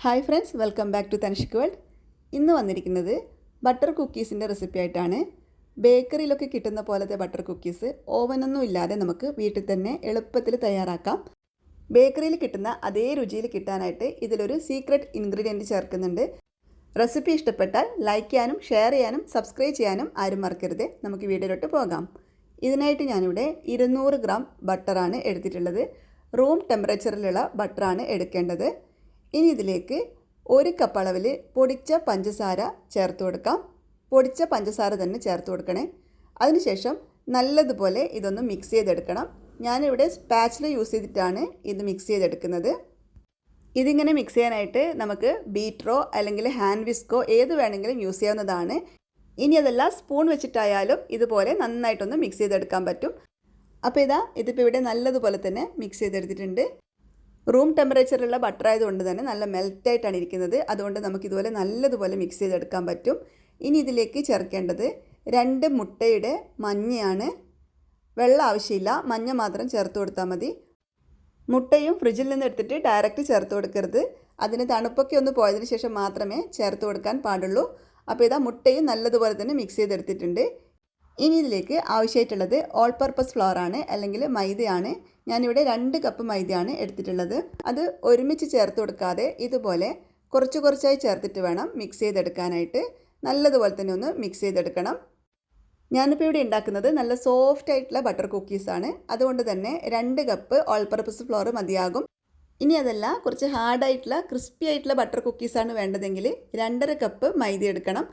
Hi friends, welcome back to Tanishk world. ഇന്ന് വന്നിരിക്കുന്നത് butter കുക്കീസിൻ്റെ recipe ആയിട്ടാണ്. ബേക്കറിയിലൊക്കെ കിട്ടുന്ന പോലത്തെ ബട്ടർ കുക്കീസ് ഓവനൊന്നും ഇല്ലാതെ നമുക്ക് വീട്ടിൽ തന്നെ എളുപ്പത്തിൽ തയ്യാറാക്കാം. ബേക്കറിയിൽ കിട്ടുന്ന അതേ രുചിയിൽ കിട്ടാനായിട്ട് ഇതിലൊരു സീക്രട്ട് ഇൻഗ്രീഡിയൻറ്റ് ചേർക്കുന്നുണ്ട്. റെസിപ്പി ഇഷ്ടപ്പെട്ടാൽ ലൈക്ക് ചെയ്യാനും ഷെയർ ചെയ്യാനും സബ്സ്ക്രൈബ് ചെയ്യാനും ആരും മറക്കരുത്. നമുക്ക് വീഡിയോയിലോട്ട് പോകാം. ഇതിനായിട്ട് ഞാനിവിടെ 200 ഗ്രാം ബട്ടറാണ് എടുത്തിട്ടുള്ളത്. റൂം ടെമ്പറേച്ചറിലുള്ള ബട്ടറാണ് എടുക്കേണ്ടത്. ഇനി ഇതിലേക്ക് 1 കപ്പ് അളവിൽ പൊടിച്ച പഞ്ചസാര ചേർത്ത് കൊടുക്കാം. പൊടിച്ച പഞ്ചസാര തന്നെ ചേർത്ത് കൊടുക്കണേ. അതിനുശേഷം നല്ലതുപോലെ ഇതൊന്ന് മിക്സ് ചെയ്തെടുക്കണം. ഞാനിവിടെ സ്പാച്ചില യൂസ് ചെയ്തിട്ടാണ് ഇത് മിക്സ് ചെയ്തെടുക്കുന്നത്. ഇതിങ്ങനെ മിക്സ് ചെയ്യാനായിട്ട് നമുക്ക് ബീറ്ററോ അല്ലെങ്കിൽ ഹാൻഡ് വിസ്കോ ഏത് വേണമെങ്കിലും യൂസ് ചെയ്യാവുന്നതാണ്. ഇനി അതല്ല സ്പൂൺ വെച്ചിട്ടായാലും ഇതുപോലെ നന്നായിട്ടൊന്ന് മിക്സ് ചെയ്തെടുക്കാൻ പറ്റും. അപ്പോൾ ഇതിപ്പോൾ ഇവിടെ നല്ലതുപോലെ തന്നെ മിക്സ് ചെയ്തെടുത്തിട്ടുണ്ട്. റൂം ടെമ്പറേച്ചറിലുള്ള ബട്ടർ ആയതുകൊണ്ട് തന്നെ നല്ല മെൽറ്റായിട്ടാണ് ഇരിക്കുന്നത്. അതുകൊണ്ട് നമുക്കിതുപോലെ നല്ലതുപോലെ മിക്സ് ചെയ്തെടുക്കാൻ പറ്റും. ഇനി ഇതിലേക്ക് ചേർക്കേണ്ടത് 2 മുട്ടയുടെ മഞ്ഞയാണ്. വെള്ളം ആവശ്യമില്ല, മഞ്ഞ മാത്രം ചേർത്ത് കൊടുത്താൽ മതി. മുട്ടയും ഫ്രിഡ്ജിൽ നിന്ന് എടുത്തിട്ട് ഡയറക്റ്റ് ചേർത്ത് കൊടുക്കരുത്. അതിന് തണുപ്പൊക്കെ ഒന്ന് പോയതിന് ശേഷം മാത്രമേ ചേർത്ത് കൊടുക്കാൻ പാടുള്ളൂ. അപ്പോൾ മുട്ടയും നല്ലതുപോലെ തന്നെ മിക്സ് ചെയ്തെടുത്തിട്ടുണ്ട്. ഇനി ഇതിലേക്ക് ആവശ്യമായിട്ടുള്ളത് ഓൾ പർപ്പസ് ഫ്ലോർ ആണ്, അല്ലെങ്കിൽ മൈദയാണ്. ഞാനിവിടെ 2 കപ്പ് മൈദയാണ് എടുത്തിട്ടുള്ളത്. അത് ഒരുമിച്ച് ചേർത്ത് കൊടുക്കാതെ ഇതുപോലെ കുറച്ച് കുറച്ചായി ചേർത്തിട്ട് വേണം മിക്സ് ചെയ്തെടുക്കാനായിട്ട്. നല്ലതുപോലെ തന്നെ ഒന്ന് മിക്സ് ചെയ്തെടുക്കണം. ഞാനിപ്പോൾ ഇവിടെ ഉണ്ടാക്കുന്നത് നല്ല സോഫ്റ്റ് ആയിട്ടുള്ള ബട്ടർ കുക്കീസാണ്. അതുകൊണ്ട് തന്നെ 2 കപ്പ് ഓൾ പർപ്പസ് ഫ്ലോർ മതിയാകും. ഇനി അതല്ല കുറച്ച് ഹാർഡായിട്ടുള്ള ക്രിസ്പി ആയിട്ടുള്ള ബട്ടർ കുക്കീസാണ് വേണ്ടതെങ്കിൽ 2.5 കപ്പ് മൈദ എടുക്കണം.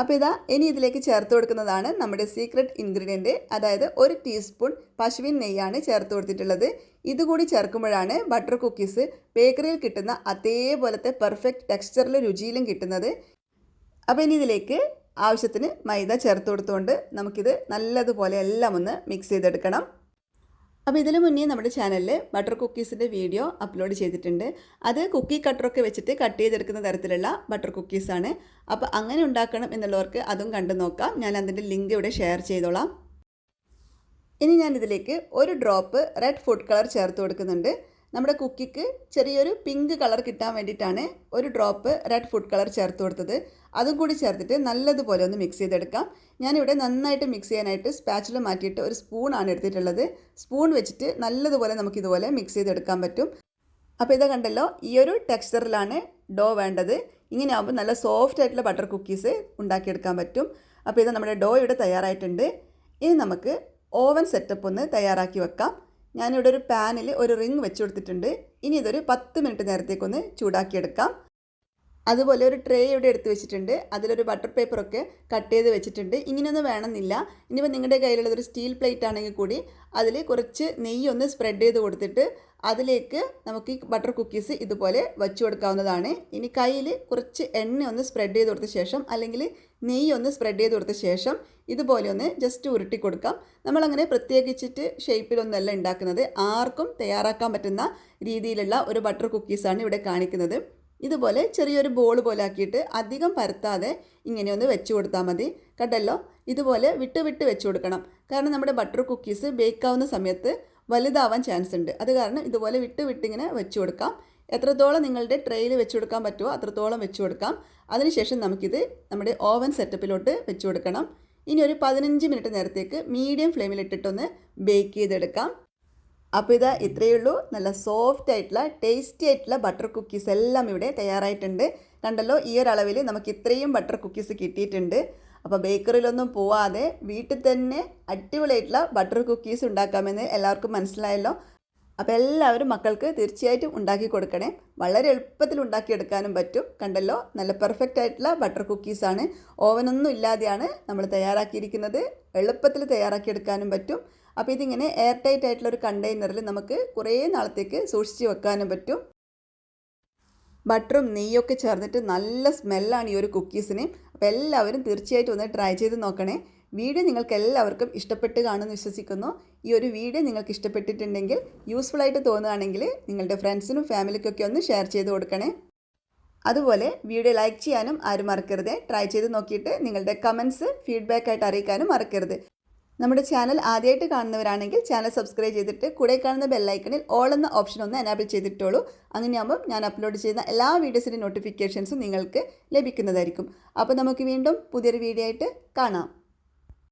അപ്പോൾ ഇനി ഇതിലേക്ക് ചേർത്ത് കൊടുക്കുന്നതാണ് നമ്മുടെ സീക്രട്ട് ഇൻഗ്രീഡിയൻറ്റ്. അതായത് 1 ടീസ്പൂൺ പശുവിൻ നെയ്യാണ് ചേർത്ത് കൊടുത്തിട്ടുള്ളത്. ഇതുകൂടി ചേർക്കുമ്പോഴാണ് ബട്ടർ കുക്കീസ് ബേക്കറിയിൽ കിട്ടുന്ന അതേപോലത്തെ പെർഫെക്റ്റ് ടെക്സ്ചറിലും രുചിയിലും കിട്ടുന്നത്. അപ്പോൾ ഇനി ഇതിലേക്ക് ആവശ്യത്തിന് മൈദ ചേർത്ത് കൊടുത്തുകൊണ്ട് നമുക്കിത് നല്ലതുപോലെ എല്ലാം ഒന്ന് മിക്സ് ചെയ്തെടുക്കണം. അപ്പോൾ ഇതിന് മുന്നേ നമ്മുടെ ചാനലിൽ ബട്ടർ കുക്കീസിൻ്റെ വീഡിയോ അപ്ലോഡ് ചെയ്തിട്ടുണ്ട്. അത് കുക്കി കട്ടറൊക്കെ വെച്ചിട്ട് കട്ട് ചെയ്തെടുക്കുന്ന തരത്തിലുള്ള ബട്ടർ കുക്കീസാണ്. അപ്പോൾ അങ്ങനെ ഉണ്ടാക്കണം എന്നുള്ളവർക്ക് അതും കണ്ടു നോക്കാം. ഞാൻ അതിൻ്റെ ലിങ്ക് ഇവിടെ ഷെയർ ചെയ്തോളാം. ഇനി ഞാൻ ഇതിലേക്ക് 1 ഡ്രോപ്പ് റെഡ് ഫുഡ് കളർ ചേർത്ത് കൊടുക്കുന്നുണ്ട്. നമ്മുടെ കുക്കിക്ക് ചെറിയൊരു പിങ്ക് കളർ കിട്ടാൻ വേണ്ടിയിട്ടാണ് 1 ഡ്രോപ്പ് റെഡ് ഫുഡ് കളർ ചേർത്ത് കൊടുത്തത്. അതും കൂടി ചേർത്തിട്ട് നല്ലതുപോലെ ഒന്ന് മിക്സ് ചെയ്തെടുക്കാം. ഞാനിവിടെ നന്നായിട്ട് മിക്സ് ചെയ്യാനായിട്ട് സ്പാച്ചില മാറ്റിയിട്ട് ഒരു സ്പൂണാണ് എടുത്തിട്ടുള്ളത്. സ്പൂൺ വെച്ചിട്ട് നല്ലതുപോലെ നമുക്കിതുപോലെ മിക്സ് ചെയ്തെടുക്കാൻ പറ്റും. അപ്പോൾ കണ്ടല്ലോ, ഈ ഒരു ടെക്സ്ചറിലാണ് ഡോ വേണ്ടത്. ഇങ്ങനെ ആകുമ്പോൾ നല്ല സോഫ്റ്റ് ആയിട്ടുള്ള ബട്ടർ കുക്കീസ് ഉണ്ടാക്കിയെടുക്കാൻ പറ്റും. അപ്പോൾ നമ്മുടെ ഡോ ഇവിടെ തയ്യാറായിട്ടുണ്ട്. ഇനി നമുക്ക് ഓവൻ സെറ്റപ്പ് ഒന്ന് തയ്യാറാക്കി വെക്കാം. ഞാനിവിടെ ഒരു പാനിൽ ഒരു റിങ് വെച്ച് കൊടുത്തിട്ടുണ്ട്. ഇനി ഇതൊരു 10 മിനിറ്റ് നേരത്തേക്കൊന്ന് ചൂടാക്കിയെടുക്കാം. അതുപോലെ ഒരു ട്രേ ഇവിടെ എടുത്ത് വെച്ചിട്ടുണ്ട്. അതിലൊരു ബട്ടർ പേപ്പറൊക്കെ കട്ട് ചെയ്ത് വെച്ചിട്ടുണ്ട്. ഇങ്ങനെയൊന്നും വേണമെന്നില്ല. ഇനിയിപ്പോൾ നിങ്ങളുടെ കയ്യിലുള്ളതൊരു സ്റ്റീൽ പ്ലേറ്റ് ആണെങ്കിൽ കൂടി അതിൽ കുറച്ച് നെയ്യൊന്ന് സ്പ്രെഡ് ചെയ്ത് കൊടുത്തിട്ട് അതിലേക്ക് നമുക്ക് ഈ ബട്ടർ കുക്കീസ് ഇതുപോലെ വച്ചു കൊടുക്കാവുന്നതാണ്. ഇനി കയ്യിൽ കുറച്ച് എണ്ണ ഒന്ന് സ്പ്രെഡ് ചെയ്ത് കൊടുത്ത ശേഷം അല്ലെങ്കിൽ നെയ്യ് ഒന്ന് സ്പ്രെഡ് ചെയ്ത് കൊടുത്ത ശേഷം ഇതുപോലെ ഒന്ന് ജസ്റ്റ് ഉരുട്ടി കൊടുക്കാം. നമ്മളങ്ങനെ പ്രത്യേകിച്ചിട്ട് ഷേപ്പിലൊന്നുമല്ല ഉണ്ടാക്കുന്നത്. ആർക്കും തയ്യാറാക്കാൻ പറ്റുന്ന രീതിയിലുള്ള ഒരു ബട്ടർ കുക്കീസാണ് ഇവിടെ കാണിക്കുന്നത്. ഇതുപോലെ ചെറിയൊരു ബോൾ പോലെ ആക്കിയിട്ട് അധികം പരത്താതെ ഇങ്ങനെ ഒന്ന് വെച്ച് കൊടുത്താൽ മതി. കണ്ടല്ലോ, ഇതുപോലെ വിട്ട് വിട്ട് വെച്ച് കൊടുക്കണം. കാരണം നമ്മുടെ ബട്ടർ കുക്കീസ് ബേക്കാവുന്ന സമയത്ത് വലുതാവാൻ ചാൻസ് ഉണ്ട്. അത് കാരണം ഇതുപോലെ വിട്ട് വിട്ടിങ്ങനെ വെച്ച് കൊടുക്കാം. എത്രത്തോളം നിങ്ങളുടെ ട്രേയിൽ വെച്ച് കൊടുക്കാൻ പറ്റുമോ അത്രത്തോളം വെച്ച് കൊടുക്കാം. അതിനുശേഷം നമുക്കിത് നമ്മുടെ ഓവൻ സെറ്റപ്പിലോട്ട് വെച്ച് കൊടുക്കണം. ഇനി ഒരു 15 മിനിറ്റ് നേരത്തേക്ക് മീഡിയം ഫ്ലെയിമിലിട്ടിട്ടൊന്ന് ബേക്ക് ചെയ്തെടുക്കാം. അപ്പോൾ ഇത്രയേ ഉള്ളൂ. നല്ല സോഫ്റ്റ് ആയിട്ടുള്ള ടേസ്റ്റി ആയിട്ടുള്ള ബട്ടർ കുക്കീസ് എല്ലാം ഇവിടെ തയ്യാറായിട്ടുണ്ട്. കണ്ടല്ലോ, ഈ ഒരു അളവിൽ നമുക്ക് ഇത്രയും ബട്ടർ കുക്കീസ് കിട്ടിയിട്ടുണ്ട്. അപ്പോൾ ബേക്കറിയിലൊന്നും പോവാതെ വീട്ടിൽ തന്നെ അടിപൊളിയായിട്ടുള്ള ബട്ടർ കുക്കീസ് ഉണ്ടാക്കാമെന്ന് എല്ലാവർക്കും മനസ്സിലായല്ലോ. അപ്പോൾ എല്ലാവരും മക്കൾക്ക് തീർച്ചയായിട്ടും ഉണ്ടാക്കി കൊടുക്കണേ. വളരെ എളുപ്പത്തിൽ ഉണ്ടാക്കിയെടുക്കാനും പറ്റും. കണ്ടല്ലോ, നല്ല പെർഫെക്റ്റ് ആയിട്ടുള്ള ബട്ടർ കുക്കീസാണ്. ഓവനൊന്നും ഇല്ലാതെയാണ് നമ്മൾ തയ്യാറാക്കിയിരിക്കുന്നത്. എളുപ്പത്തിൽ തയ്യാറാക്കിയെടുക്കാനും പറ്റും. അപ്പോൾ ഇതിങ്ങനെ എയർ ടൈറ്റ് ആയിട്ടുള്ള ഒരു കണ്ടെയ്നറിൽ നമുക്ക് കുറേ നാളത്തേക്ക് സൂക്ഷിച്ച് വെക്കാനും പറ്റും. ബട്ടറും നെയ്യൊക്കെ ചേർന്നിട്ട് നല്ല സ്മെല്ലാണ് ഈ ഒരു കുക്കീസിന്. അപ്പോൾ എല്ലാവരും തീർച്ചയായിട്ടും ഒന്ന് ട്രൈ ചെയ്ത് നോക്കണേ. വീഡിയോ നിങ്ങൾക്ക് എല്ലാവർക്കും ഇഷ്ടപ്പെട്ട് കാണുമെന്ന് വിശ്വസിക്കുന്നു. ഈ ഒരു വീഡിയോ നിങ്ങൾക്ക് ഇഷ്ടപ്പെട്ടിട്ടുണ്ടെങ്കിൽ യൂസ്ഫുൾ ആയിട്ട് തോന്നുകയാണെങ്കിൽ നിങ്ങളുടെ ഫ്രണ്ട്സിനും ഫാമിലിക്കൊക്കെ ഒന്ന് ഷെയർ ചെയ്ത് കൊടുക്കണേ. അതുപോലെ വീഡിയോ ലൈക്ക് ചെയ്യാനും ആരും മറക്കരുത്. ട്രൈ ചെയ്ത് നോക്കിയിട്ട് നിങ്ങളുടെ കമൻസ് ഫീഡ്ബാക്ക് ആയിട്ട് അറിയിക്കാനും മറക്കരുത്. നമ്മുടെ ചാനൽ ആദ്യമായിട്ട് കാണുന്നവരാണെങ്കിൽ ചാനൽ സബ്സ്ക്രൈബ് ചെയ്തിട്ട് കൂടെ കാണുന്ന ബെല്ലൈക്കണിൽ ഓൾ എന്ന ഓപ്ഷൻ ഒന്ന് എനാബിൾ ചെയ്തിട്ടോളൂ. അങ്ങനെയാകുമ്പോൾ ഞാൻ അപ്ലോഡ് ചെയ്യുന്ന എല്ലാ വീഡിയോസിൻ്റെ നോട്ടിഫിക്കേഷൻസും നിങ്ങൾക്ക് ലഭിക്കുന്നതായിരിക്കും. അപ്പോൾ നമുക്ക് വീണ്ടും പുതിയൊരു വീഡിയോ ആയിട്ട് കാണാം.